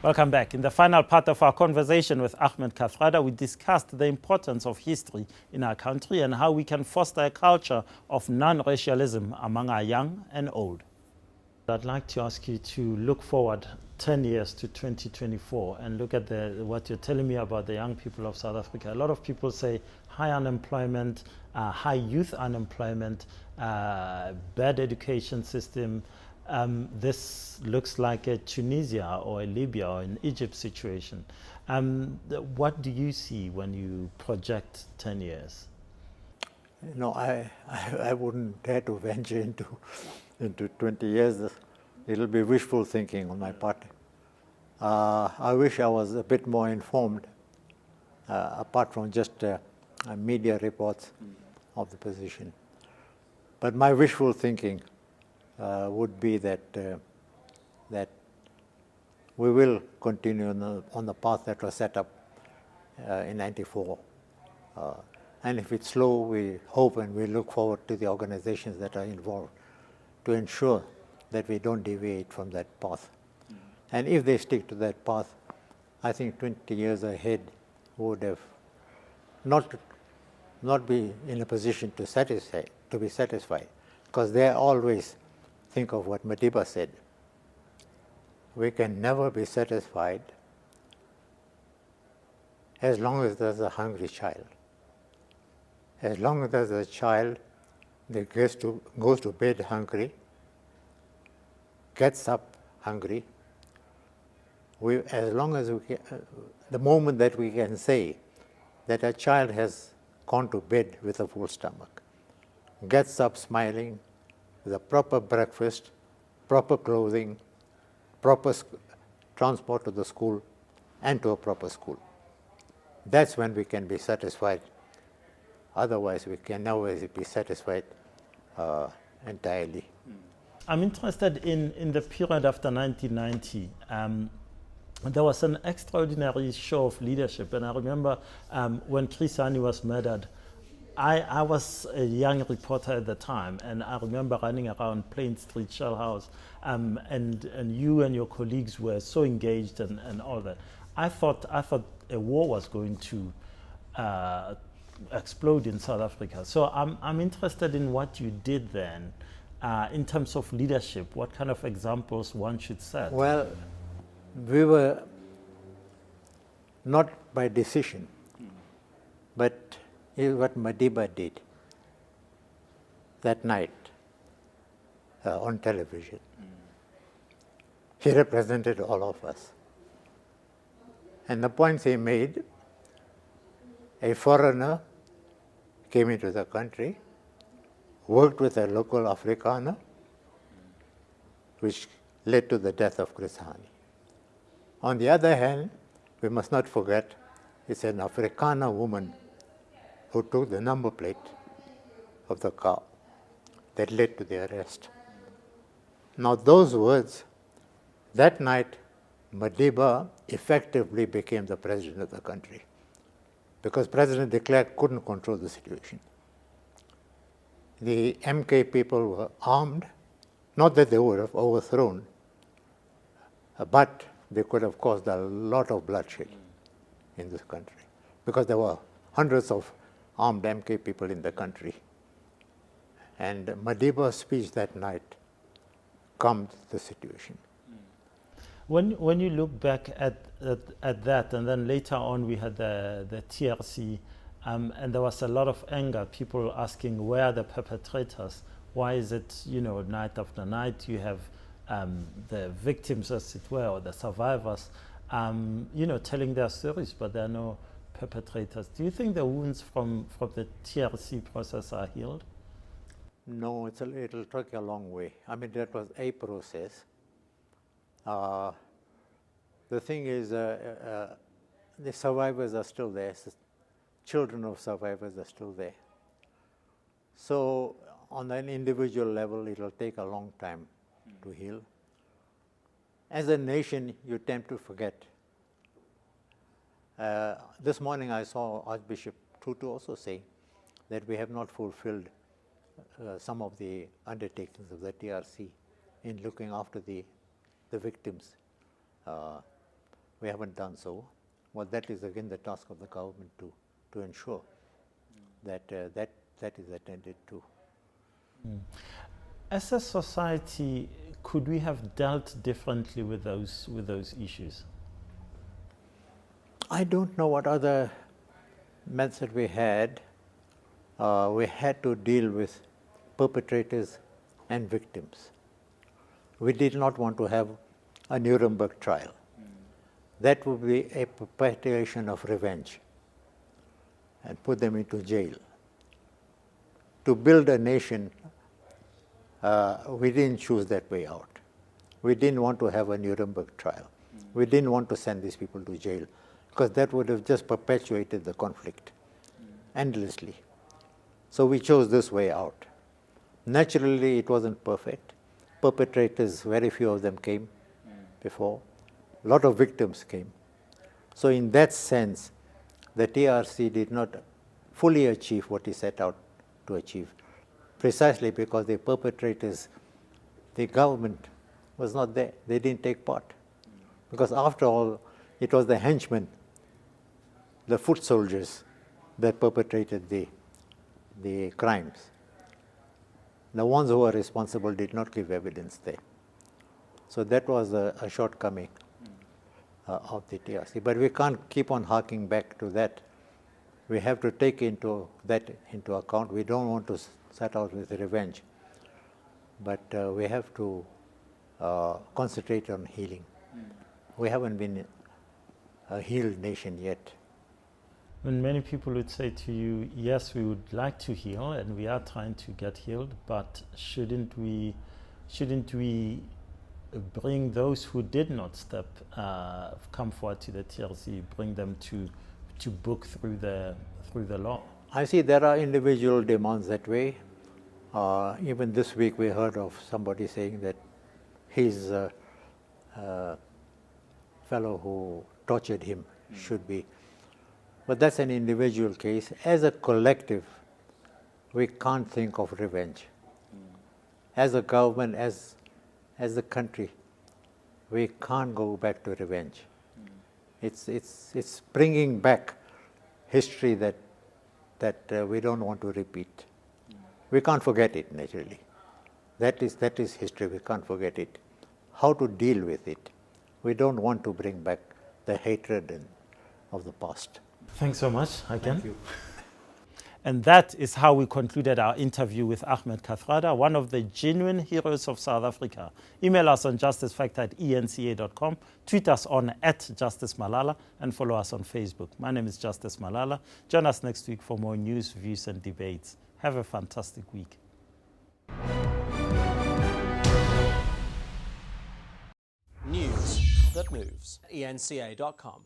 Welcome back. In the final part of our conversation with Ahmed Kathrada, we discussed the importance of history in our country and how we can foster a culture of non-racialism among our young and old. I'd like to ask you to look forward 10 years to 2024 and look at what you're telling me about the young people of South Africa. A lot of people say high unemployment, high youth unemployment, bad education system. This looks like a Tunisia or a Libya or an Egypt situation. What do you see when you project 10 years? No, I wouldn't dare to venture into 20 years. It'll be wishful thinking on my part. I wish I was a bit more informed, apart from just media reports of the position. But my wishful thinking would be that we will continue on the path that was set up in '94. And if it's slow, we hope and we look forward to the organizations that are involved to ensure that we don't deviate from that path. And if they stick to that path, I think 20 years ahead would have not be in a position to be satisfied, because they always think of what Madiba said. We can never be satisfied as long as there's a hungry child. As long as there's a child that goes to bed hungry, gets up hungry, as long as we can, the moment that we can say that a child has gone to bed with a full stomach, gets up smiling, with a proper breakfast, proper clothing, proper transport to the school and to a proper school, that's when we can be satisfied. Otherwise, we can never be satisfied entirely. I'm interested in the period after 1990. There was an extraordinary show of leadership, and I remember when Chris Hani was murdered, I was a young reporter at the time, and I remember running around Plain Street, Shell House, and you and your colleagues were so engaged and all that. I thought a war was going to explode in South Africa. So I'm interested in what you did then in terms of leadership. What kind of examples one should set? Well, we were not by decision, but what Madiba did that night on television. He represented all of us. And the points he made, a foreigner came into the country, worked with a local Afrikaner, which led to the death of Chris Hani. On the other hand, we must not forget, it's an Afrikaner woman who took the number plate of the car that led to the arrest. Now those words, that night, Madiba effectively became the president of the country, because President de Klerk couldn't control the situation. The MK people were armed, not that they would have overthrown, but they could have caused a lot of bloodshed in this country, because there were hundreds of armed MK people in the country. And Madiba's speech that night calmed the situation. When you look back at that, and then later on we had the TRC, and there was a lot of anger, people asking where are the perpetrators? Why is it, night after night you have the victims, as it were, or the survivors, telling their stories, but there are no perpetrators. Do you think the wounds from the TRC process are healed? No, it'll take a long way. I mean, that was a process. The thing is, the survivors are still there. Children of survivors are still there. So on an individual level, it'll take a long time to heal. As a nation, you tend to forget. This morning I saw Archbishop Tutu also say that we have not fulfilled some of the undertakings of the TRC in looking after the victims. We haven't done so. Well, that is again the task of the government to ensure that that is attended to. As a society, could we have dealt differently with those issues? I don't know what other method we had. We had to deal with perpetrators and victims. We did not want to have a Nuremberg trial. That would be a perpetuation of revenge and put them into jail. To build a nation, we didn't choose that way out. We didn't want to have a Nuremberg trial. We didn't want to send these people to jail because that would have just perpetuated the conflict endlessly. So we chose this way out. Naturally, it wasn't perfect. Perpetrators, very few of them came before. A lot of victims came. So in that sense, the TRC did not fully achieve what it set out to achieve, precisely because the perpetrators, the government was not there. They didn't take part. Because after all, it was the henchmen, the foot soldiers, that perpetrated the crimes. The ones who were responsible did not give evidence there. So that was a shortcoming of the TRC. But we can't keep on harking back to that. We have to take that into account. We don't want to set out with revenge. But we have to concentrate on healing. We haven't been a healed nation yet. And many people would say to you, yes, we would like to heal and we are trying to get healed, but shouldn't we bring those who did not come forward to the TRC, bring them to book through the law? I see there are individual demands that way. Even this week we heard of somebody saying that his fellow who tortured him should be. But that's an individual case. As a collective, we can't think of revenge. As a government, as a country, we can't go back to revenge. It's bringing back history that we don't want to repeat. We can't forget it, naturally. That is history. We can't forget it. How to deal with it? We don't want to bring back the hatred of the past. Thanks so much, again. Thank you. And that is how we concluded our interview with Ahmed Kathrada, one of the genuine heroes of South Africa. Email us on justicefactor@enca.com, tweet us on @JusticeMalala, and follow us on Facebook. My name is Justice Malala. Join us next week for more news, views, and debates. Have a fantastic week. News that moves. eNCA.com.